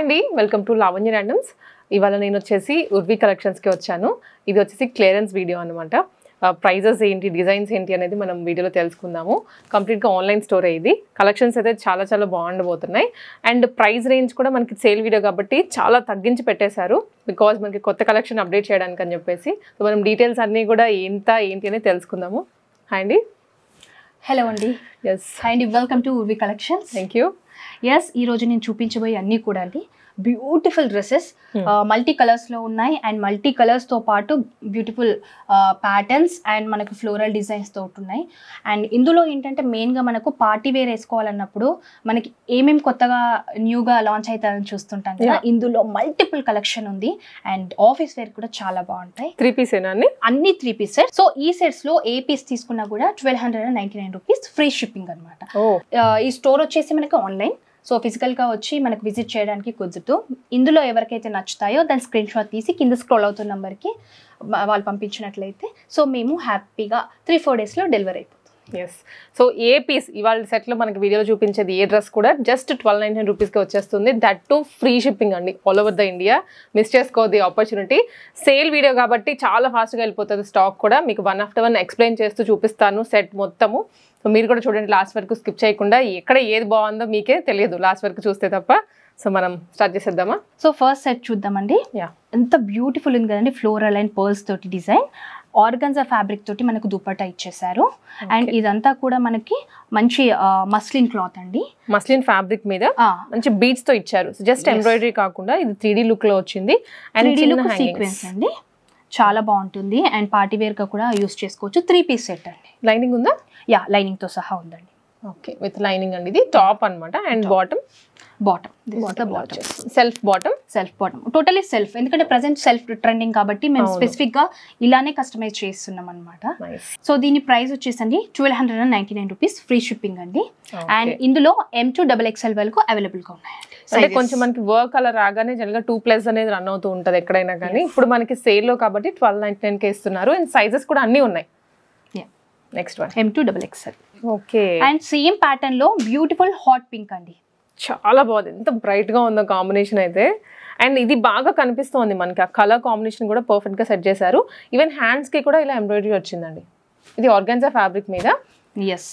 అండి welcome to Lavanya randoms. ఇవాళ నేను వచ్చేసి ఉర్వి కలెక్షన్స్కి వచ్చాను. ఇది వచ్చేసి క్లియరెన్స్ వీడియో అనమాట. ప్రైజెస్ ఏంటి, డిజైన్స్ ఏంటి అనేది మనం వీడియోలో తెలుసుకుందాము. కంప్లీట్గా ఆన్లైన్ స్టోరే ఇది. కలెక్షన్స్ అయితే చాలా చాలా బాగుండబోతున్నాయి. అండ్ ప్రైస్ రేంజ్ కూడా మనకి సేల్ వీడియో కాబట్టి చాలా తగ్గించి పెట్టేశారు. బికాజ్ మనకి కొత్త కలెక్షన్ అప్డేట్ చేయడానికి అని చెప్పేసి. సో మనం డీటెయిల్స్ అన్నీ కూడా ఏంటి అనేది తెలుసుకుందాము. హాయ్ అండి. హలో అండి. ఎస్ హాయ్ అండి, welcome to Urvi collections. Thank you. Yes, ఈరోజు నేను చూపించబోయే అన్నీ కూడా అండి బ్యూటిఫుల్ డ్రెస్సెస్, మల్టీ కలర్స్లో ఉన్నాయి. అండ్ మల్టీ కలర్స్తో పాటు బ్యూటిఫుల్ ప్యాటర్న్స్ అండ్ మనకు ఫ్లోరల్ డిజైన్స్తో ఉన్నాయి. అండ్ ఇందులో ఏంటంటే మెయిన్గా మనకు పార్టీ వేర్ వేసుకోవాలన్నప్పుడు మనకి ఏమేమి కొత్తగా న్యూగా లాంచ్ అవుతారని చూస్తుంటాం కదా. ఇందులో మల్టిపుల్ కలెక్షన్ ఉంది అండ్ ఆఫీస్ వేర్ కూడా చాలా బాగుంటాయి. 3 పీసేనా అండి? అన్ని 3 పీస్ సెట్స్. సో ఈ సెట్స్లో ఏ పీస్ తీసుకున్నా కూడా 1299 రూపీస్ ఫ్రీ షిప్పింగ్ అనమాట. ఈ స్టోర్ వచ్చేసి మనకి ఆన్లైన్, సో ఫిజికల్గా వచ్చి మనకు విజిట్ చేయడానికి కుదురుతూ. ఇందులో ఎవరికైతే నచ్చుతాయో దాని స్క్రీన్ షాట్ తీసి కింద స్క్రోల్ అవుతున్న నెంబర్కి వాళ్ళు పంపించినట్లయితే సో మేము హ్యాపీగా 3-4 డేస్లో డెలివరీ అయిపోతుంది. ఎస్. సో ఏ పీస్ ఇవాళ సెట్లో మనకి వీడియోలో చూపించేది ఏ డ్రెస్ కూడా జస్ట్ 1299 రూపీస్కి వచ్చేస్తుంది. దట్ టు ఫ్రీ షిప్పింగ్ అండి, all over the India. Miss చేసుకోవద్దు ఆపర్చునిటీ. సేల్ వీడియో కాబట్టి చాలా ఫాస్ట్గా వెళ్ళిపోతుంది స్టాక్ కూడా. మీకు 1 after 1 ఎక్స్ప్లెయిన్ చేస్తూ చూపిస్తాను సెట్ మొత్తము. సో మీరు కూడా చూడండి, లాస్ట్ వరకు స్కిప్ చేయకుండా. ఎక్కడ ఏది బాగుందో మీకే తెలియదు లాస్ట్ వరకు చూస్తే తప్ప. సో మనం స్టార్ట్ చేసేద్దామా? సో ఫస్ట్ సెట్ చూద్దామండి. ఎంత బ్యూటిఫుల్ ఉంది కదండి, ఫ్లోరల్ అండ్ పర్ల్స్ తోటి డిజైన్. ఆర్గన్జా ఫ్యాబ్రిక్ తోటి మనకు దుపట్టా ఇచ్చేసారు. అండ్ ఇదంతా కూడా మనకి మంచి మస్లిన్ క్లాత్ అండి. మస్లిన్ ఫ్యాబ్రిక్ మీద మంచి బీడ్స్ తో ఇచ్చారు. జస్ట్ ఎంబ్రాయిడరీ కాకుండా ఇది 3D లుక్ లో వచ్చింది. అండ్ 3D లుక్ సీక్వెన్స్ అండి, చాలా బాగుంటుంది. అండ్ పార్టీ వేర్ గా కూడా యూస్ చేసుకోవచ్చు. 3 పీస్ సెట్ అండి. లైనింగ్ ఉందా? యా, లైనింగ్ తో సహా ఉందండి. ఓకే, విత్ లైనింగ్ అండి. ఇది టాప్ అన్నమాట. And bottom self bottom totally self. ఎందుకంటే ప్రెసెంట్ సెల్ఫ్ ట్రెండింగ్ కాబట్టి మేము స్పెసిఫిక్ గా ఇలానే కస్టమైజ్ చేస్తున్నాం అనమాట. సో దీని ప్రైస్ వచ్చేసండి 1299 రూపీస్ ఫ్రీ షిప్పింగ్ అండి. అండ్ ఇందులో M2XXL వరకు అవైలబుల్ గా ఉన్నాయి. అంటే కొంచెం మనకి వర్క్ అలా రాగానే జనరల్ గా 2+ అనేది రన్ అవుతూ ఉంటది ఎక్కడైనా కానీ. ఇప్పుడు మనకి సేల్ లో కాబట్టి 1299 కి ఇస్తున్నారు. అండ్ సైజెస్ కూడా అన్ని ఉన్నాయి. Next one M2XXL. Okay. And same pattern లో బ్యూటిఫుల్ హాట్ పింక్ అండి. చాలా బాగుంది, ఎంత బ్రైట్ గా ఉందో కాంబినేషన్ అయితే. అండ్ ఇది బాగా కనిపిస్తోంది మనకి. ఆ కలర్ కాంబినేషన్ కూడా పర్ఫెక్ట్ గా సెట్ చేశారు. ఈవెన్ హ్యాండ్స్ కి కూడా ఇలా ఎంబ్రాయిడరీ వచ్చిందండి. ఇది ఆర్గాన్జా ఫ్యాబ్రిక్ మీద. ఎస్.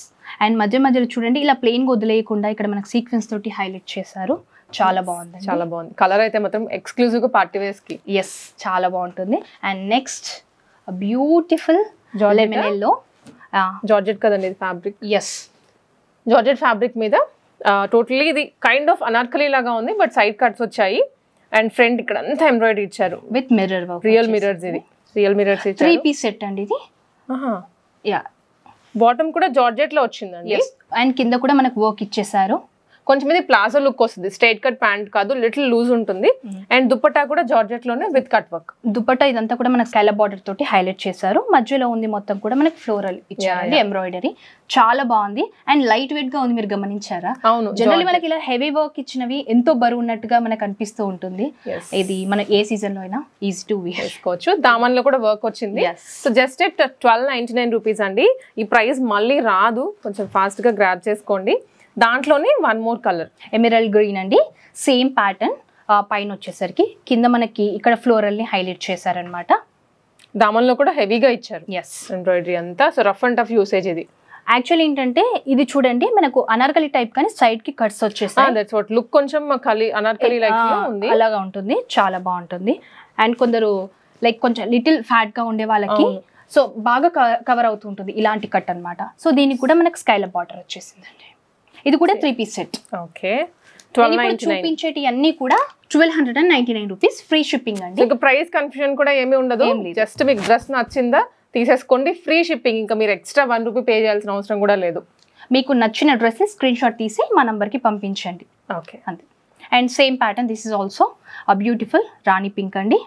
అండ్ మధ్యలో చూడండి, ఇలా ప్లెయిన్ గా వదిలేయకుండా ఇక్కడ మనకి సీక్వెన్స్ తోటి హైలైట్ చేశారు. చాలా బాగుంది, చాలా బాగుంది. కలర్ అయితే మాత్రం ఎక్స్క్లూజివ్ గా పార్టీ వేర్స్ కి. ఎస్, చాలా బాగుంటుంది. And next beautiful lemon yellow. Georgette కదండి ఇది ఫ్యాబ్రిక్. ఎస్, జార్జెట్ ఫ్యాబ్రిక్ మీద టోటలీ ఇది కైండ్ ఆఫ్ అనార్కలి లాగా ఉంది, బట్ సైడ్ కట్స్ వచ్చాయి. అండ్ ఫ్రంట్ ఇక్కడ అంతా ఎంబ్రాయిడరీ ఇచ్చారు with mirror work. Real mirrors. ఇది రియల్ మిర్రర్స్ ఇచ్చారు. 3 పీస్ సెట్ అండి ఇది. యా, బాటమ్ కూడా జార్జెట్ లో వచ్చిందండి. అండ్ కింద కూడా మనకు వర్క్ ఇచ్చేసారు. కొంచెం ఇది ప్లాజో లుక్ వస్తుంది, స్ట్రైట్ కట్ ప్యాంట్ కాదు, లిటిల్ లూజ్ ఉంటుంది. అండ్ దుపట్టా కూడా జార్జెట్ లోనే విత్ కట్ వర్క్. దుపట్టా ఇదంతా కూడా మనకు స్కాలప్ బార్డర్ తోటి హైలైట్ చేశారు. మధ్యలో ఉంది మొత్తం కూడా మనకి ఫ్లోరల్ ఇచ్చారండి, ఎంబ్రాయిడరీ. చాలా బాగుంది అండ్ లైట్ వెయిట్ గా ఉంది. మీరు గమనించారా? అవును, జనరల్లీ మనకి ఇలా హెవీ వర్క్ ఇచ్చినవి ఎంతో బరువు ఉన్నట్టుగా మనకు అనిపిస్తూ ఉంటుంది. ఇది మన ఏ సీజన్ లో అయినా ఈజీ టు వేసుకోవచ్చు. దామన్ లో కూడా వర్క్ వచ్చింది. సో జస్ట్ 1299 రూపీస్ అండి. ఈ ప్రైస్ మళ్ళీ రాదు, కొంచెం ఫాస్ట్ గా గ్రాబ్ చేసుకోండి. దాంట్లోనే 1 more కలర్ ఎమరాల్డ్ గ్రీన్ అండి. సేమ్ ప్యాటర్న్ పైన వచ్చేసరికి కింద మనకి ఇక్కడ ఫ్లోరల్ ని హైలైట్ చేశారనమాట. దామన్లో కూడా హెవీగా ఇచ్చారు. ఎస్, ఎంబ్రాయిడరీ అంతా. So rough and tough usage ఇది. యాక్చువల్లీ ఏంటంటే ఇది చూడండి మనకు అనార్కలి టైప్ కానీ సైడ్ కి కట్స్ వచ్చేసాయి. దట్స్ వాట్ లుక్ కొంచెం అనార్కలి లైక్ ఉంది, అలాగా ఉంటుంది. చాలా బాగుంటుంది. అండ్ కొందరు లైక్ కొంచెం లిటిల్ ఫ్యాట్ గా ఉండే వాళ్ళకి సో బాగా కవర్ అవుతూ ఉంటుంది ఇలాంటి కట్ అన్నమాట. సో దీనికి కూడా మనకు స్కైలప్ బార్డర్ వచ్చేసిందండి. ఇది కూడా 3 పీస్ సెట్. ఓకే, చూపించేటి అన్ని కూడా 1299 రూపీస్ ఫ్రీ షిప్పింగ్ అండి. ఇంకా ప్రైస్ కన్ఫ్యూజన్ కూడా ఏమీ ఉండదు. జస్ట్ మీకు డ్రెస్ నచ్చిందా తీసేసుకోండి, ఫ్రీ షిప్పింగ్. ఇంకా మీరు ఎక్స్ట్రా 1 రూపీ పే చేయాల్సిన అవసరం కూడా లేదు. మీకు నచ్చిన డ్రెస్ స్క్రీన్ షాట్ తీసి మా నంబర్కి పంపించండి. ఓకే, అంతే. And same pattern, this is also a beautiful Rani pink అండి.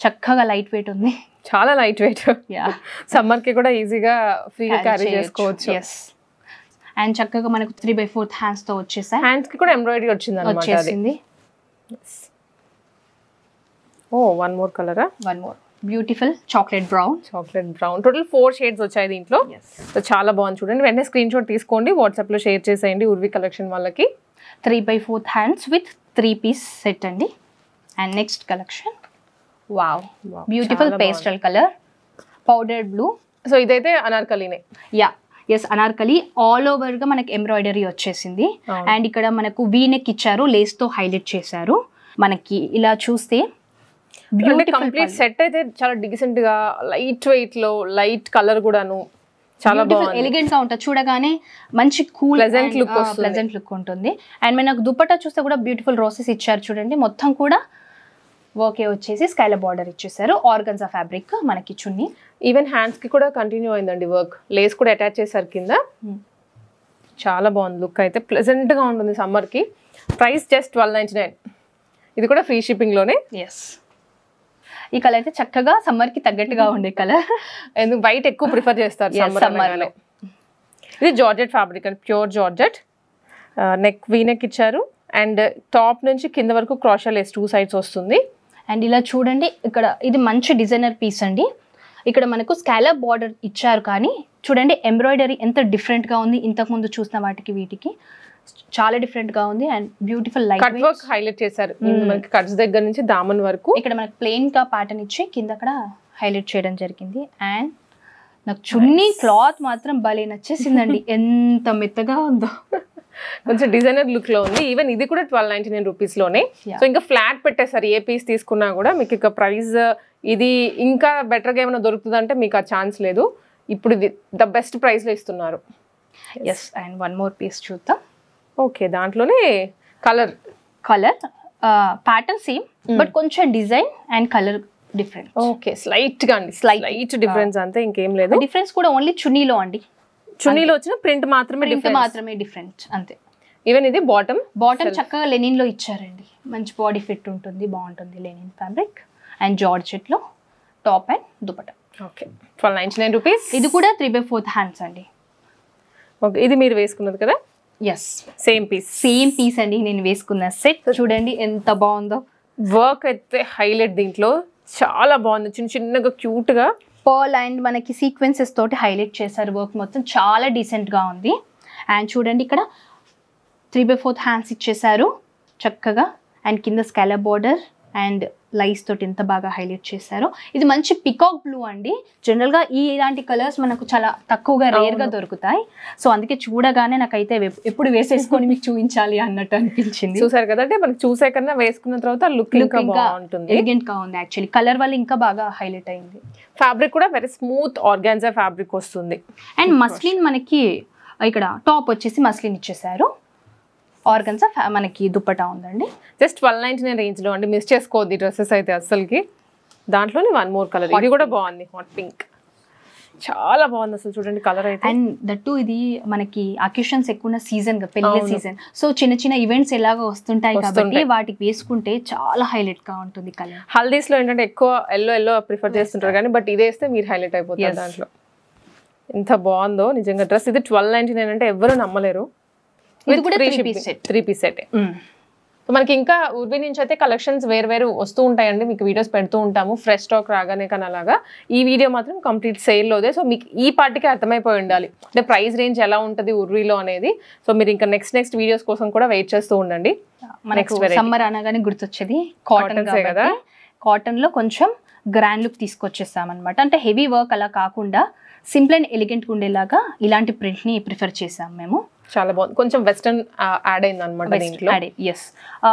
చక్కగా లైట్ వెయిట్ ఉంది, చాలా లైట్ వెయిట్. సమ్మర్ కి కూడా ఈజీగా ఫ్రీగా క్యారీ చేసుకోవచ్చు. ఎస్. అండ్ చక్కగా మనకు 3/4 హ్యాండ్స్ తో వచ్చేసాయి. హ్యాండ్స్ కి కూడా ఎంబ్రాయిడరీ వచ్చింది వచ్చేసింది. ఓ, 1 more కలరా? 1 more beautiful chocolate brown. Total 4 shades వచ్చాయి దీంట్లో. సో చాలా బాగుంది చూడండి. వెంటనే స్క్రీన్ షాట్ తీసుకోండి, వాట్సాప్ లో షేర్ చేసేయండి ఉర్వి కలెక్షన్ వాళ్ళకి. 3/4 హ్యాండ్స్ విత్ 3-piece సెట్ అండి. And next collection, wow, beautiful pastel colour, powder blue. So ఇదైతే అనార్కలినే. Yeah, yes, anarkali. All over గా మనకి ఎంబ్రాయిడరీ వచ్చేసింది. అండ్ ఇక్కడ మనకు వీ నెక్ ఇచ్చారు, లేస్ తో హైలైట్ చేశారు. మనకి ఇలా చూస్తే కంప్లీట్ సెట్ అయితే చాలా డీసెంట్ గా, లైట్ వెయిట్ లో, లైట్ కలర్ కూడాను చాలా బాగుంది, ఎలిగెంట్ గా ఉంటుంది. చూడగానే మంచి కూల్ ప్లెజెంట్ లుక్ ఉంటుంది. అండ్ మనకు దుపట్టా చూస్తే కూడా బ్యూటిఫుల్ రోసెస్ ఇచ్చారు చూడండి. మొత్తం కూడా వర్కే వచ్చేసి స్కైలప్ బార్డర్ ఇచ్చేసారు. ఆర్గన్జా ఫ్యాబ్రిక్ మనకి చున్నీ. ఈవెన్ హ్యాండ్స్ కి కూడా కంటిన్యూ అయిందండి వర్క్. లేస్ కూడా అటాచ్ చేశారు కింద. చాలా బాగుంది లుక్ అయితే, ప్లెజెంట్ గా ఉంటుంది సమ్మర్ కి. Price just 1299. ఇది కూడా ఫ్రీ షిప్పింగ్ లోనే. ఎస్, ఈ కలర్ అయితే చక్కగా సమ్మర్ కి తగ్గట్టుగా ఉండే కలర్. ఎందుకు వైట్ ఎక్కువ ప్రిఫర్ చేస్తారు సమ్మర్ లో. ఇది georgette fabric and pure georgette. Neck we neck ఇచ్చారు. అండ్ టాప్ నుంచి కింద వరకు క్రాషా లేస్ 2 sides వస్తుంది. అండ్ ఇలా చూడండి, ఇక్కడ ఇది మంచి డిజైనర్ పీస్ అండి. ఇక్కడ మనకు స్కాలప్ బార్డర్ ఇచ్చారు, కానీ చూడండి ఎంబ్రాయిడరీ ఎంత డిఫరెంట్ గా ఉంది. ఇంతకు ముందు చూసిన వాటికి వీటికి చాలా డిఫరెంట్ గా ఉంది. And beautiful light cut work highlight చేశారు. మనకి కట్స్ దగ్గర నుంచి దామన్ వరకు ఇక్కడ మనకి ప్లెయిన్ గా ప్యాటర్న్ ఇచ్చి కింద అక్కడ హైలైట్ చేయడం జరిగింది. అండ్ నాకు చున్నీ క్లాత్ మాత్రం భలే నచ్చేసిందండి, ఎంత మెత్తగా ఉందో. కొంచెం డిజైనర్ లుక్ లో ఉంది. ఈవెన్ ఇది కూడా 1299 రూపీస్ లోనే. సో ఇంకా ఫ్లాట్ పెట్టేసారు, ఏ పీస్ తీసుకున్నా కూడా మీకు ఇక ప్రైస్. ఇది ఇంకా బెటర్ గా ఏమైనా దొరుకుతుంది అంటే మీకు ఆ ఛాన్స్ లేదు. ఇప్పుడు ఇది ద బెస్ట్ ప్రైస్ లో ఇస్తున్నారు. Yes, and one more piece చూద్దాం. ఓకే, దాంట్లోనే కలర్ ప్యాటర్న్ సేమ్, బట్ కొంచెం design and colour different. Okay, slight గా అండి, స్లైట్ డిఫరెన్స్ అంతే, ఇంకేం లేదు. డిఫరెన్స్ కూడా ఓన్లీ చున్నీలో అండి. చున్నీలో వచ్చిన ప్రింట్ మాత్రమే డిఫరెంట్ అంతే. ఈవెన్ ఇది బాటమ్ చక్కగా లెనిన్ లో ఇచ్చారండి. మంచి బాడీ ఫిట్ ఉంటుంది, బాగుంటుంది లెనిన్ ఫ్యాబ్రిక్. అండ్ జార్జెట్ లో top and dupatta. Okay, 1299 rupees. ఇది కూడా 3/4 హ్యాండ్స్ అండి. ఓకే, ఇది మీరు వేసుకున్నది కదా? ఎస్, సేమ్ పీస్ అండి. నేను వేసుకున్న సెట్ చూడండి ఎంత బాగుందో. వర్క్ అయితే హైలైట్, దీంట్లో చాలా బాగుంది. చిన్నగా క్యూట్ గా పర్ల్ అండ్ మనకి సీక్వెన్సెస్ తోటి హైలైట్ చేశారు. వర్క్ మొత్తం చాలా డీసెంట్ గా ఉంది. అండ్ చూడండి ఇక్కడ 3/4 హ్యాండ్స్ ఇచ్చేసారు చక్కగా. అండ్ కింద స్కాలప్ బార్డర్ అండ్ లైస్ తోటి ఎంత బాగా హైలైట్ చేశారు. ఇది మంచి పికాక్ బ్లూ అండి. జనరల్ గా ఇలాంటి కలర్స్ మనకు చాలా తక్కువగా రేర్ గా దొరుకుతాయి. సో అందుకే చూడగానే నాకైతే ఎప్పుడు వేసేసుకొని మీకు చూపించాలి అన్నట్టు అనిపించింది. చూసారు కదా, అంటే మనకి చూసే కన్నా వేసుకున్న తర్వాత లుక్ ఇంకా బాగుంటుంది, ఎలిగెంట్ గా ఉంది. యాక్చువల్లీ కలర్ వల్ల ఇంకా బాగా హైలైట్ అయింది. ఫ్యాబ్రిక్ కూడా వెరీ స్మూత్ ఆర్గాన్జా ఫ్యాబ్రిక్ వస్తుంది. అండ్ మస్లిన్ మనకి ఇక్కడ టాప్ వచ్చేసి మస్లిన్ ఇచ్చేసారు. ఆర్గన్జా మనకి దుపట్టా ఉందండి. జస్ట్ 1299 రేంజ్ లో అండి. మిస్ చేసుకోవద్దు డ్రెస్సెస్ అయితే అసలుకి. దాంట్లోనే వన్ మోర్ కలర్, ఇది కూడా బాగుంది, హాట్ పింక్. చాలా బాగుంది అసలు చూడండి కలర్ అయితే. అండ్ దట్టు ఇది మనకి అకేషన్స్ ఎక్కువ సీజన్ గా, పెళ్లి సీజన్. సో చిన్న ఈవెంట్స్ ఎలాగో వస్తుంటాయి కాబట్టి వాటికి వేసుకుంటే చాలా హైలైట్ గా ఉంటుంది కలర్. హల్దీస్ లో ఏంటంటే ఎక్కువ ఎల్లో ప్రిఫర్ చేస్తుంటారు కానీ, బట్ ఇది వేస్తే మీరు హైలైట్ అయిపోతారు దాంట్లో. ఎంత బాగుందో నిజంగా డ్రెస్. ఇది 1299 అంటే ఎవరు నమ్మలేరు. ఇది కూడా 3-piece సెట్. మనకి ఇంకా ఉర్వి నుంచి అయితే కలెక్షన్స్ వేరు వస్తూ ఉంటాయండి, మీకు వీడియోస్ పెడుతూ ఉంటాము ఫ్రెష్ స్టాక్ రాగానే. కానీ అలాగా ఈ వీడియో మాత్రం కంప్లీట్ సేల్లోదే. సో మీకు ఈ పార్టీకి అర్థమైపోయి ఉండాలి అంటే ప్రైస్ రేంజ్ ఎలా ఉంటుంది ఉర్వీలో అనేది. సో మీరు ఇంకా నెక్స్ట్ వీడియోస్ కోసం కూడా వెయిట్ చేస్తూ ఉండండి. మనకు సమ్మర్ అనగానే గుర్తొచ్చేది కాటన్ కదా. కాటన్ లో కొంచెం గ్రాండ్ లుక్ తీసుకొచ్చేస్తాం అనమాట. అంటే హెవీ వర్క్ అలా కాకుండా సింపుల్ అండ్ ఎలిగెంట్ ఉండేలాగా ఇలాంటి ప్రింట్ ని ప్రిఫర్ చేసాం మేము. చాలా బాగుంది, కొంచెం వెస్టర్న్ యాడ్ అయింది అనమాట దీంట్లో. ఎస్,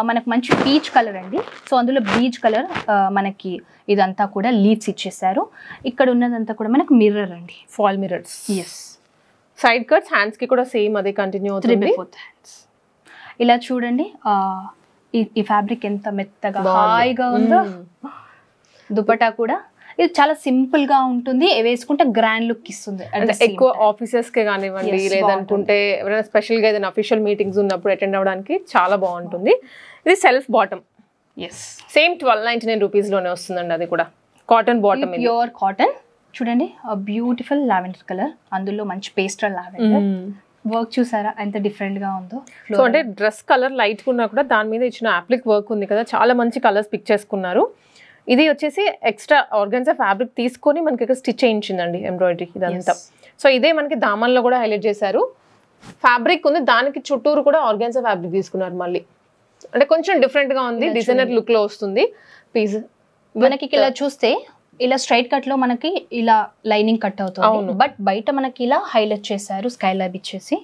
మనకు మంచి పీచ్ కలర్ అండి. సో అందులో బీచ్ కలర్ మనకి ఇదంతా కూడా లీడ్స్ ఇచ్చేసారు. ఇక్కడ ఉన్నదంతా కూడా మనకు మిర్రర్ అండి, fall mirrors. Yes, side cuts hands కి కూడా సేమ్ అదే కంటిన్యూ అవుతుంది. 3/4 హ్యాండ్స్. ఇలా చూడండి ఈ ఫ్యాబ్రిక్ ఎంత మెత్తగా హాయిగా ఉందో. దుపట్టా కూడా ఇది చాలా సింపుల్ గా ఉంటుంది, వేసుకుంటే గ్రాండ్ లుక్ ఇస్తుంది. అంటే ఎక్కువ ఆఫీసెస్ కే కానివ్వండి, లేదనుకుంటే ఎవరైనా స్పెషల్ గా ఏదైనా అఫీషియల్ మీటింగ్స్ ఉన్నప్పుడు అటెండ్ అవ్వడానికి చాలా బాగుంటుంది. ఇది self bottom. Yes, same 1299 rupees లోనే వస్తుందండి. అది కూడా కాటన్ బాటమ్, ప్యూర్ కాటన్. చూడండి బ్యూటిఫుల్ లావెండర్ కలర్, అందులో మంచి పేస్టల్ లావెండర్ వర్క్ చూసారా ఎంత డిఫరెంట్ గా ఉందో. సో అంటే డ్రెస్ కలర్ లైట్ ఉన్నా కూడా దాని మీద ఇచ్చిన అప్లిక్ వర్క్ ఉంది కదా, చాలా మంచి కలర్స్ పిక్ చేసుకున్నారు. ఇది వచ్చేసి ఎక్స్ట్రా ఆర్గన్జా ఫ్యాబ్రిక్ తీసుకొని మనకి ఇక్కడ స్టిచ్ చేయించిందండి ఎంబ్రాయిడరీ ఇదంతా. సో ఇదే మనకి దామన్లో కూడా హైలైట్ చేశారు. ఫ్యాబ్రిక్ ఉంది, దానికి చుట్టూరు కూడా ఆర్గన్జా ఫ్యాబ్రిక్ తీసుకున్నారు మళ్ళీ. అంటే కొంచెం డిఫరెంట్ గా ఉంది, డిజైనర్ లుక్ లో వస్తుంది పీస్. మనకి ఇలా చూస్తే ఇలా స్ట్రైట్ కట్ లో మనకి ఇలా లైనింగ్ కట్ అవుతుంది, బట్ బయట మనకి ఇలా హైలైట్ చేశారు స్కై ల్యాబ్ ఇచ్చేసి.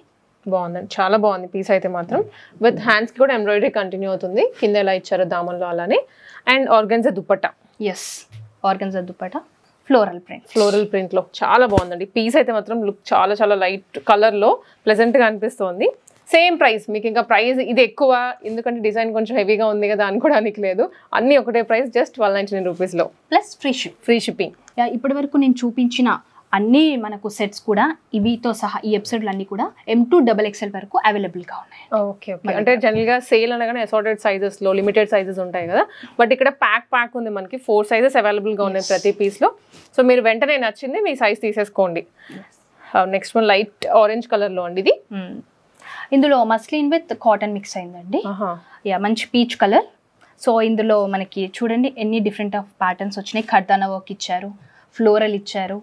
బాగుందండి, చాలా బాగుంది పీస్ అయితే మాత్రం. విత్ హ్యాండ్స్ కి కూడా ఎంబ్రాయిడరీ కంటిన్యూ అవుతుంది, కింద ఎలా ఇచ్చారు దామన్లో అలానే. And organza dupatta. Yes, organza dupatta floral print లో చాలా బాగుందండి పీస్ అయితే మాత్రం. లుక్ చాలా చాలా లైట్ కలర్ లో ప్లెజెంట్ గా అనిపిస్తుంది. సేమ్ ప్రైస్ మీకు, ఇంకా ప్రైస్ ఇది ఎక్కువ ఎందుకంటే డిజైన్ కొంచెం హెవీగా ఉంది కదా అనుకోవడానికి లేదు, అన్ని ఒకటే ప్రైస్, జస్ట్ 1299 రూపీస్ లో ప్లస్ ఫ్రీ షిప్పింగ్. ఇప్పటి వరకు నేను చూపించిన అన్ని మనకు సెట్స్ కూడా ఇవితో సహా ఈ ఎపిసోడ్లు అన్ని కూడా M2 XXL వరకు అవైలబుల్ గా ఉన్నాయి. Okay okay. అంటే జనరల్ గా సేల్ అనగానే అసార్టెడ్ సైజెస్ లో లిమిటెడ్ సైజెస్ ఉంటాయి కదా, బట్ ఇక్కడ ప్యాక్ ఉంది మనకి 4 సైజెస్ అవైలబుల్ గా ఉన్నాయి ప్రతి పీస్ లో. సో మీరు వెంటనే నచ్చింది మీ సైజ్ తీసేసుకోండి. Next one light orange colour లో అండి ఇది. ఇందులో మస్లిన్ విత్ కాటన్ మిక్స్ అయిందండి. మంచి పీచ్ కలర్. సో ఇందులో మనకి చూడండి ఎన్ని డిఫరెంట్ ఆఫ్ ప్యాటర్న్స్ వచ్చినాయి. ఖర్దానా వర్క్ ఇచ్చారు, ఫ్లోరల్ ఇచ్చారు,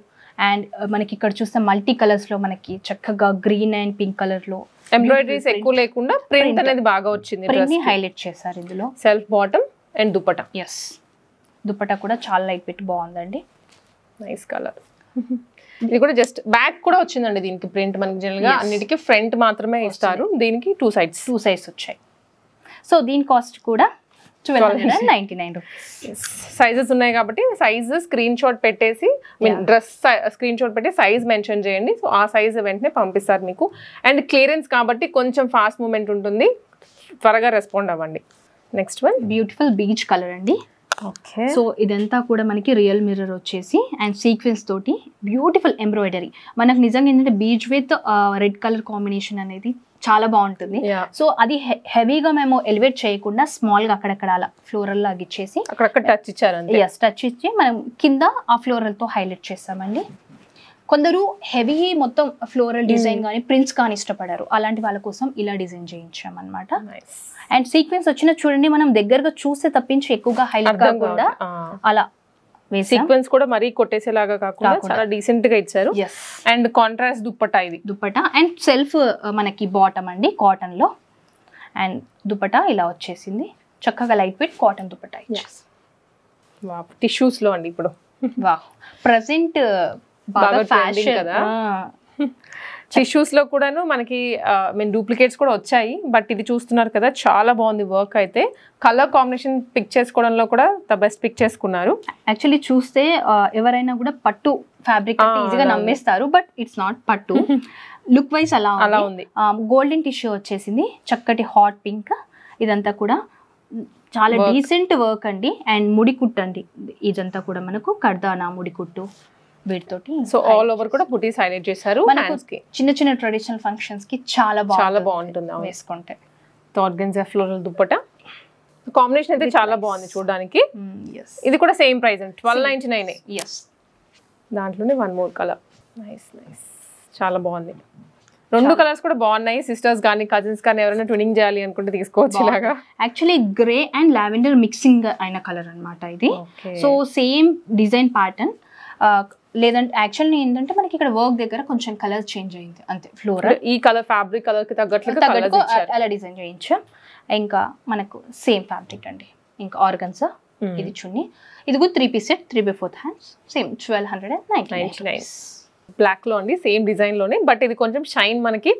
అండ్ మనకి ఇక్కడ చూస్తే మల్టీ కలర్స్ లో మనకి చక్కగా గ్రీన్ అండ్ పింక్ కలర్ లో ఎంబ్రాయిడరీస్ ఎక్కువ లేకుండా ప్రింట్ అనేది బాగా వచ్చింది. ప్రింట్ ని హైలైట్ చేశారు ఇందులో. Self bottom and dupatta. Yes, dupatta కూడా చాలా లైట్ వెయిట్ బాగుందండి, నైస్ కలర్. ఇది కూడా జస్ట్ బ్యాక్ కూడా వచ్చిందండి దీనికి ప్రింట్. మనకి జనరల్ గా అన్నిటికీ ఫ్రంట్ మాత్రమే ఇస్తారు, దీనికి 2 సైడ్స్ వచ్చాయి. సో దీని కాస్ట్ కూడా 1299 రూపీస్. సైజెస్ ఉన్నాయి కాబట్టి సైజ్ స్క్రీన్ షాట్ పెట్టేసి, డ్రెస్ స్క్రీన్ షాట్ పెట్టి సైజ్ మెన్షన్ చేయండి. సో ఆ సైజ్ వెంటనే పంపిస్తారు మీకు. అండ్ క్లియరెన్స్ కాబట్టి కొంచెం ఫాస్ట్ మూమెంట్ ఉంటుంది, త్వరగా రెస్పాండ్ అవ్వండి. Next one beautiful beach colour అండి. ఓకే. సో ఇదంతా కూడా మనకి రియల్ మిర్రర్ వచ్చేసి అండ్ సీక్వెన్స్ తోటి బ్యూటిఫుల్ ఎంబ్రాయిడరీ. మనకు నిజంగా ఏంటంటే beach with red colour combination అనేది చాలా బాగుంటుంది. సో అది హెవీగా మేము ఎలివేట్ చేయకుండా స్మాల్ గా అక్కడక్కడ అలా ఫ్లోరల్ లాగా ఇచ్చేసి అక్కడక్కడ టచ్ ఇచ్చారు. టచ్ ఇచ్చి మనం కింద ఆ ఫ్లోరల్ తో హైలైట్ చేస్తామండి. కొందరు హెవీ మొత్తం ఫ్లోరల్ డిజైన్ కానీ ప్రింట్స్ కానీ ఇష్టపడారు, అలాంటి వాళ్ళ కోసం ఇలా డిజైన్ చేయించాం అనమాట. అండ్ సీక్వెన్స్ వచ్చిన చూడండి, మనం దగ్గరగా చూస్తే తప్పించి ఎక్కువగా హైలైట్ కాకుండా అలా సీక్వెన్స్ కూడా మరీ కొట్టేసేలాగా కాకుండా చాలా డీసెంట్ గా ఇచ్చారు. అండ్ కాంట్రాస్ట్ దుపట్టా, ఇది దుపట్టా అండ్ సెల్ఫ్ మనకి బాటమ్ అండి కాటన్ లో. అండ్ దుపట్టా ఇలా వచ్చేసింది, చక్కగా లైట్ వెయిట్ కాటన్ దుపట్టా ఇచ్చేసి. టిష్యూస్ లో అండి ఇప్పుడు ప్రెసెంట్ బాగా ఫ్యాషన్ కదా. టిష్యూస్ లో కూడాను మనకి డూప్లికేట్స్ కూడా వచ్చాయి, బట్ ఇది చూస్తున్నారు కదా చాలా బాగుంది వర్క్ అయితే. కలర్ కాంబినేషన్ పిక్ చేసుకోవడంలో కూడా ద బెస్ట్ పిక్ చేసుకున్నారు. యాక్చువల్లీ చూస్తే ఎవరైనా కూడా పట్టు ఫ్యాబ్రిక్ అంటే ఈజీగా నమ్మేస్తారు, బట్ ఇట్స్ నాట్ పట్టు. లుక్ వైజ్ అలా ఉంది. గోల్డెన్ టిష్యూ వచ్చేసింది, చక్కటి హాట్ పింక్. ఇదంతా కూడా చాలా డీసెంట్ వర్క్ అండి. అండ్ ముడికుట్టు అండి, ఇదంతా కూడా మనకు కర్దానా ముడికుట్టు వీటితోటి. సో ఆల్ ఓవర్ కూడా బుటీస్ హైలైట్ చేశారు. చిన్న చిన్న ట్రెడిషనల్ ఫంక్షన్స్ కి చాలా బాగుంటుంది వేసుకుంటే. ఆర్గన్జా ఫ్లోరల్ దుపట్టా కాంబినేషన్ అయితే చాలా బాగుంది చూడడానికి. ఇది కూడా సేమ్ ప్రైస్ అండి, 1299. దాంట్లోనే one more colour. Nice nice, చాలా బాగుంది. 2 కలర్స్ కూడా బాగున్నాయి. సిస్టర్స్ కానీ కజిన్స్ కానీ ఎవరైనా ట్విన్నింగ్ చేయాలి అనుకుంటే తీసుకోవచ్చు ఇలాగా. Actually grey and lavender mixing అయిన కలర్ అనమాట ఇది. So same design pattern. లేదంటే యాక్చువల్లీ ఏంటంటే మనకి ఇక్కడ వర్క్ దగ్గర కొంచెం కలర్ చేంజ్ అయింది అంతే. ఫ్లోరల్ ఈ కలర్ ఫ్యాబ్రిక్ కలర్ కి తగ్గట్లు అలా డిజైన్ చేయించాం. ఇంకా మనకు సేమ్ ఫ్యాబ్రిక్ అండి. ఇంకా ఆర్గన్సా, ఇది చున్నీ. ఇది కూడా 3-piece set, 3/4 hands, same 1299. Black లో అండి, సేమ్ డిజైన్ లోనే, బట్ ఇది కొంచెం షైన్ మనకి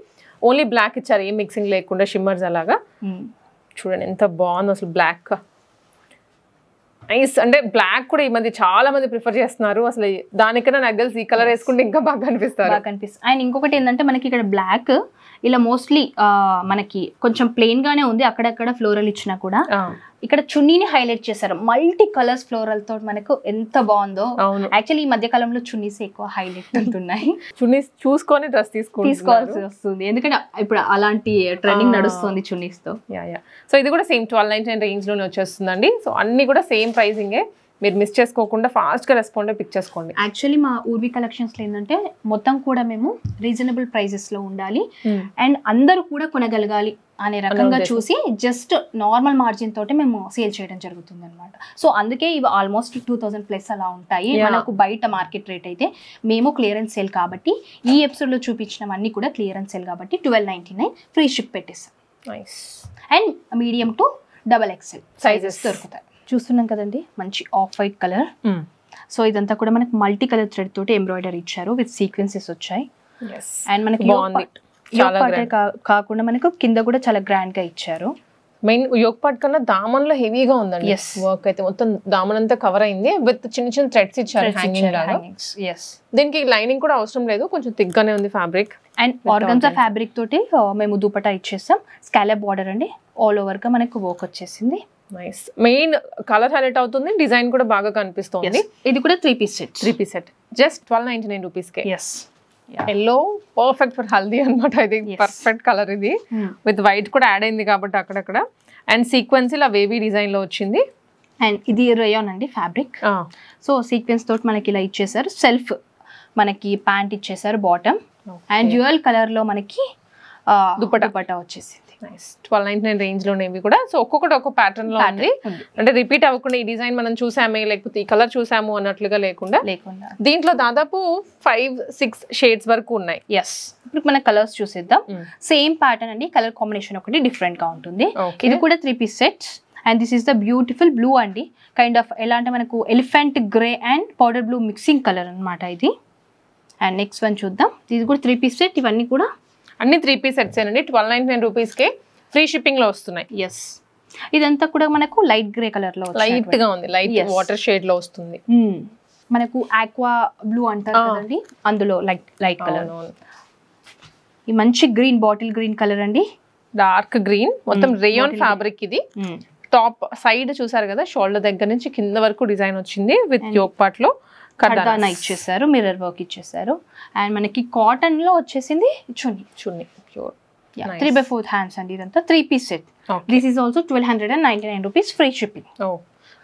ఓన్లీ బ్లాక్ ఇచ్చారు, ఏం మిక్సింగ్ లేకుండా షిమ్మర్స్ అలాగా. చూడండి ఎంత బాగుంది అసలు బ్లాక్. నైస్. అంటే బ్లాక్ కూడా ఈ మధ్య చాలా మంది ప్రిఫర్ చేస్తున్నారు. అసలు దానికన్నా నాకు తెలిసి ఈ కలర్ వేసుకుంటే ఇంకా బాగా కనిపిస్తారు. అండ్ ఇంకొకటి ఏంటంటే మనకి ఇక్కడ బ్లాక్ ఇలా మోస్ట్లీ మనకి కొంచెం ప్లెయిన్ గానే ఉంది, అక్కడక్కడ ఫ్లోరల్ ఇచ్చినా కూడా ఇక్కడ చున్నీని హైలైట్ చేశారు మల్టీ కలర్స్ ఫ్లోరల్ తో. మనకు ఎంత బాగుందో. యాక్చువల్లీ ఈ మధ్య కాలంలో చున్నీస్ ఎక్కువ హైలైట్ ఉంటున్నాయి. చున్నీస్ చూసుకొని డ్రెస్ తీసుకోవాల్సి వస్తుంది, ఎందుకంటే ఇప్పుడు అలాంటి ట్రెండింగ్ నడుస్తుంది చున్నీస్ తో. సో ఇది కూడా సేమ్ 1299 రేంజ్ లోనే వచ్చేస్తుందండి. సో అన్ని కూడా సేమ్ ప్రైసింగే, మీరు మిస్ చేసుకోకుండా ఫాస్ట్ గా రెస్పాండ్ పిక్ చేసుకోండి. యాక్చువల్లీ మా ఊర్వి కలెక్షన్స్ లో ఏంటంటే మొత్తం కూడా మేము రీజనబుల్ ప్రైజెస్ లో ఉండాలి అండ్ అందరూ కూడా కొనగలగాలి అనే రకంగా చూసి జస్ట్ నార్మల్ మార్జిన్ తోటి మేము సేల్ చేయడం జరుగుతుంది అనమాట. సో అందుకే ఇవి ఆల్మోస్ట్ 2000+ అలా ఉంటాయి. మనకు బయట మార్కెట్ రేట్ అయితే, మేము క్లియరెన్స్ సేల్ కాబట్టి ఈ ఎపిసోడ్ లో చూపించినవన్నీ కూడా క్లియరెన్స్ సేల్ కాబట్టి 1299 ఫ్రీ షిప్ పెట్టేస్తాం. And medium to XXL sizes దొరుకుతాయి. చూస్తున్నాం కదండి, మంచి ఆఫ్ వైట్ కలర్. సో ఇదంతా కూడా మనకి మల్టీ కలర్ థ్రెడ్ తోటి ఎంబ్రాయిడరీ ఇచ్చారు విత్ సీక్వెన్సెస్ వచ్చాయి. అండ్ మనకి కాకుండా మనకు కింద కూడా చాలా గ్రాండ్ గా ఇచ్చారు. మెయిన్ యోగ్ పార్ట్ కన్నా దామన్లో హెవీగా ఉందండి. వర్క్ అయితే మొత్తం దామన్ అంతా కవర్ అయింది విత్ చిన్న చిన్న థ్రెడ్స్ ఇచ్చారు హ్యాంగింగ్ లాగా. దీనికి లైనింగ్ కూడా అవసరం లేదు, కొంచెం థిక్ గానే ఉంది ఫ్యాబ్రిక్. అండ్ ఆర్గన్జా ఫ్యాబ్రిక్ తోటి మేము దుపట్టా ఇచ్చేస్తాం. స్కాలప్ బార్డర్ అండి, ఆల్ ఓవర్ గా మనకు వర్క్ వచ్చేసింది. నైస్. మెయిన్ కలర్ హైలైట్ అవుతుంది, డిజైన్ కూడా బాగా కనిపిస్తుంది. ఇది కూడా 3-piece set. Just 1299 rupees K. Yellow perfect for haldi అనమాట. ఇది పర్ఫెక్ట్ కలర్. ఇది విత్ వైట్ కూడా యాడ్ అయింది కాబట్టి అక్కడక్కడ. అండ్ సీక్వెన్స్ ఇలా వేవీ డిజైన్ లో వచ్చింది. అండ్ ఇది రేయాన్ అండి ఫ్యాబ్రిక్. సో సీక్వెన్స్ తోటి మనకి ఇలా ఇచ్చేసారు. సెల్ఫ్ మనకి ప్యాంట్ ఇచ్చేసారు బాటమ్. అండ్ డ్యూయల్ కలర్ లో మనకి దుపట్టా వచ్చేసింది. 1299 రేంజ్ లోనేవి కూడా. సో ఒక్కొక్కటి ఒక్కొక్క ప్యాటర్న్ లో ఉంది, అంటే రిపీట్ అవ్వకుండా ఈ డిజైన్ మనం చూసామే లేకపోతే ఈ కలర్ చూసాము అన్నట్లుగా లేకుండా దీంట్లో దాదాపు 5-6 షేడ్స్ వరకు ఉన్నాయి. ఇప్పుడు మన కలర్స్ చూసేద్దాం. సేమ్ ప్యాటర్న్ అండి, కలర్ కాంబినేషన్ ఒకటి డిఫరెంట్ గా ఉంటుంది. ఇది కూడా 3-piece set. And this is the beautiful blue అండి. కైండ్ ఆఫ్ ఎలా అంటే మనకు elephant grey and powder blue mixing colour అనమాట ఇది. అండ్ నెక్స్ట్ వన్ చూద్దాం. ఇది కూడా 3-piece సెట్. ఇవన్నీ కూడా అన్ని 3-piece సెట్స్ అండి. 1299 రూపీస్ కే ఫ్రీ షిప్పింగ్ లో వస్తున్నాయి. ఇదంతా కూడా మనకు లైట్ గ్రే కలర్ లో లైట్ గా ఉంది, లైట్ వాటర్ షేడ్ లో వస్తుంది. మనకు ఆక్వా బ్లూ అంటారు కదండి, అందులో లైట్ కలర్. ఈ మంచి గ్రీన్, బాటిల్ గ్రీన్ కలర్ అండి, డార్క్ గ్రీన్. మొత్తం రేయాన్ ఫ్యాబ్రిక్. ఇది టాప్ సైడ్ చూసారు కదా, షోల్డర్ దగ్గర నుంచి కింద వరకు డిజైన్ వచ్చింది విత్ యోగ్ పార్ట్ లో కర్దానా ఇచ్చేసారు, మిర్రర్ వర్క్ ఇచ్చేసారు. అండ్ మనకి కాటన్ లో వచ్చేసింది చున్నీ ప్యూర్ 3/4 హ్యాండ్స్ అండి. ఇదంతా 3-piece set. This is also 1299 rupees free shipping.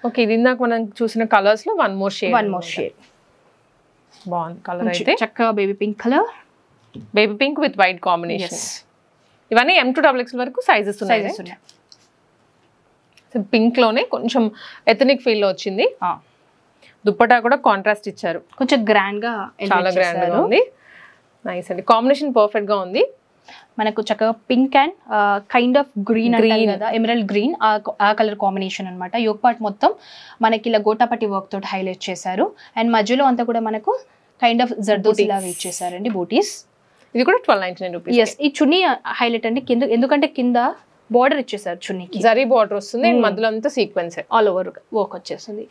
Okay, ఇది ఇందాక మనం చూసిన కలర్స్ లో వన్ మోర్ షేడ్. బాగుంది కలర్ అయితే. చక్కగా baby pink colour, baby pink with white combination. ఇవన్నీ M2XXL వరకు సైజెస్ ఉన్నాయి. పింక్ లోనే కొంచెం ఎథనిక్ ఫీల్ లో వచ్చింది. దుప్పటా కూడా కాంట్రాస్ట్ ఇచ్చారు, కొంచెం గ్రాండ్ గా, చాలా గ్రాండ్ గా ఉంది. నైస్ అండి, కాంబినేషన్ పర్ఫెక్ట్ గా ఉంది. మనకు చక్కగా pink and kind of green కదా, ఎమరల్డ్ గ్రీన్, ఆ కలర్ కాంబినేషన్ అనమాట. యోగ్ పార్ట్ మొత్తం మనకి ఇలా గోటాపట్టి వర్క్ తోటి హైలైట్ చేశారు. అండ్ మధ్యలో అంతా కూడా మనకు కైండ్ ఆఫ్ జర్దోసి లాగా ఇచ్చేసారండి, బూటీస్. ఇది కూడా 1299 రూపీస్. ఈ చున్నీ హైలైట్ అండి, ఎందుకంటే కింద బార్డర్ ఇచ్చేసారు చున్నీకి, జరీ బార్డర్ వస్తుంది. మధ్యలో అంతా సీక్వెన్స్ ఆల్ ఓవర్ వర్క్ వచ్చేస్తుంది.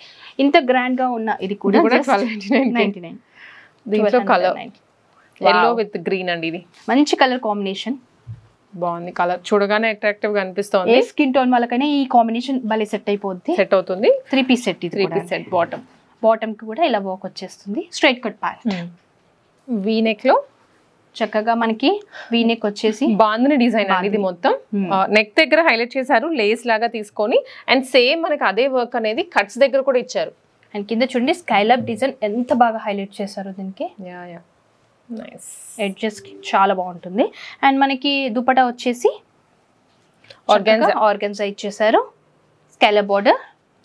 ఇంత గ్రాండ్ గా ఉన్న ఇది కూడా 1299. దీంట్లో కలర్ ఎల్లో విత్ గ్రీన్ అండి. ఇది మంచి కలర్ కాంబినేషన్, బాగుంది. కలర్ చూడగానే అట్రాక్టివ్ గా అనిపిస్తుంది. ఏ స్కిన్ టోన్ వాళ్ళకైనా ఈ కాంబినేషన్ భలే సెట్ అయిపోద్ది, సెట్ అవుతుంది. 3-piece set. ఇది 3-piece సెట్. బాటమ్ కి కూడా ఇలా వర్క్ వచ్చేస్తుంది. Straight cut pant, V neck లో చక్కగా మనకి వీ నెక్ వచ్చేసి బాందిని డిజైన్ అండి. ఇది మొత్తం నెక్ దగ్గర హైలైట్ చేశారు, లేస్ లాగా తీసుకొని. అండ్ సేమ్ మనకి అదే వర్క్ అనేది కట్స్ దగ్గర కూడా ఇచ్చారు. అండ్ కింద చూడండి స్కైలప్ డిజైన్ ఎంత బాగా హైలైట్ చేశారు దీనికి. ఎడ్జెస్ కి చాలా బాగుంటుంది. అండ్ మనకి దుపట్టా వచ్చేసి ఆర్గన్జా ఇచ్చేసారు, scallop border.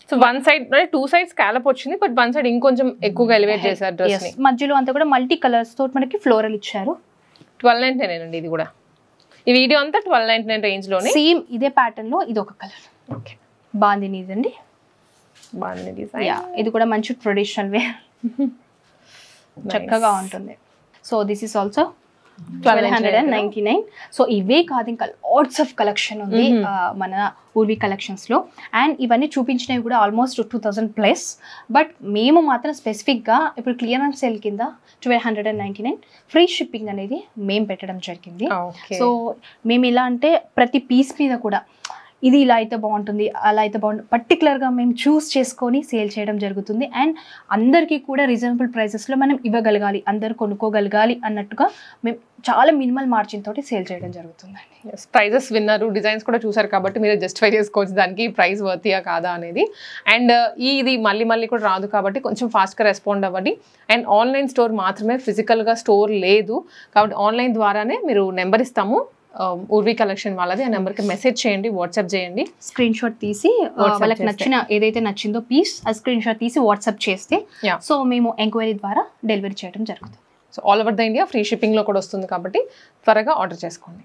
So one side 2 sides scallop వచ్చింది, బట్ వన్ సైడ్ ఇంకొంచెం ఎక్కువగా ఎలివేట్ చేశారు డ్రెస్ ని. మధ్యలో అంతా కూడా మల్టీ కలర్స్ తోటి మనకి ఫ్లోరల్ ఇచ్చారు. 1299 అండి. ఇది కూడా ఈ వీడియో అంతా 1299 రేంజ్ లోనే. సేమ్ ఇదే ప్యాటర్న్ లో ఇది ఒక కలర్. ఓకే, బాందిని ఇదండి, బాందిని డిజైన్. ఇది కూడా మంచి ట్రెడిషనల్ వే, చక్కగా ఉంటుంది. So this is also 1299. So ఇవే కాదు, ఇంకా లాట్స్ ఆఫ్ కలెక్షన్ ఉంది మన ఊర్వి కలెక్షన్స్ లో. అండ్ ఇవన్నీ చూపించినవి కూడా ఆల్మోస్ట్ 2000+. బట్ మేము మాత్రం స్పెసిఫిక్ గా ఇప్పుడు క్లియరెన్స్ సేల్ కింద 1299 ఫ్రీ షిప్పింగ్ అనేది మేము పెట్టడం జరిగింది. సో మేము ఇలా అంటే ప్రతి పీస్ మీద కూడా ఇది ఇలా అయితే బాగుంటుంది, అలా అయితే బాగుంటుంది, పర్టికులర్గా మేము చూస్ చేసుకొని సేల్ చేయడం జరుగుతుంది. అండ్ అందరికీ కూడా రీజనబుల్ ప్రైసెస్లో మనం ఇవ్వగలగాలి, అందరు కొనుక్కోగలగాలి అన్నట్టుగా మేము చాలా మినిమల్ మార్జిన్ తోటి సేల్ చేయడం జరుగుతుందండి. ప్రైజెస్ విన్నారు, డిజైన్స్ కూడా చూసారు కాబట్టి మీరు జస్టిఫై చేసుకోవచ్చు దానికి ప్రైస్ వర్తియా కాదా అనేది. అండ్ ఇది మళ్ళీ కూడా రాదు కాబట్టి కొంచెం ఫాస్ట్గా రెస్పాండ్ అవ్వండి. అండ్ ఆన్లైన్ స్టోర్ మాత్రమే, ఫిజికల్గా స్టోర్ లేదు కాబట్టి ఆన్లైన్ ద్వారానే మీరు నెంబర్ ఇస్తాము ఊర్వి కలెక్షన్ వాళ్ళది. ఆ నెంబర్కి మెసేజ్ చేయండి, వాట్సాప్ చేయండి, స్క్రీన్ షాట్ తీసి వాళ్ళకి నచ్చిన ఏదైతే నచ్చిందో పీస్ ఆ స్క్రీన్ షాట్ తీసి వాట్సాప్ చేస్తే సో మేము ఎంక్వైరీ ద్వారా డెలివరీ చేయడం జరుగుతుంది. So all over the India free షిప్పింగ్లో కూడా వస్తుంది కాబట్టి త్వరగా ఆర్డర్ చేసుకోండి.